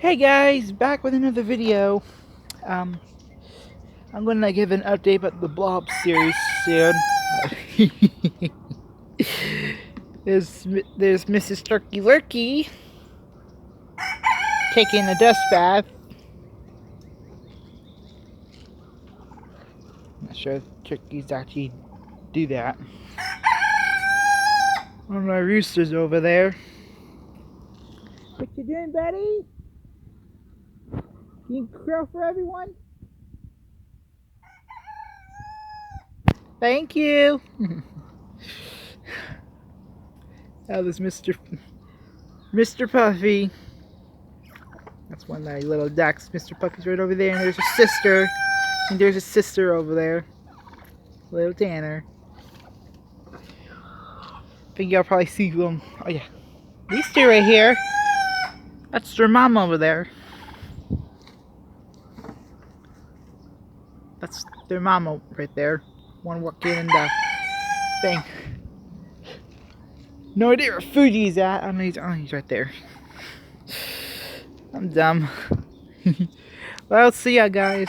Hey guys, back with another video. Um, I'm gonna give an update about the Blob series soon. there's Mrs. Turkey Lurkey taking a dust bath. Not sure if turkeys actually do that. One of my roosters over there. What you doing, buddy? You crow for everyone? Thank you. Oh, there's Mr. Puffy. That's one of my little ducks. Mr. Puffy's right over there, and there's a sister. And there's a sister over there. Little Tanner. I think y'all probably see them. Oh yeah. These two right here. That's their mom over there. That's their mama right there. One walking in the thing. No idea where Fuji's at. Oh, he's right there. I'm dumb. Well, see ya, guys.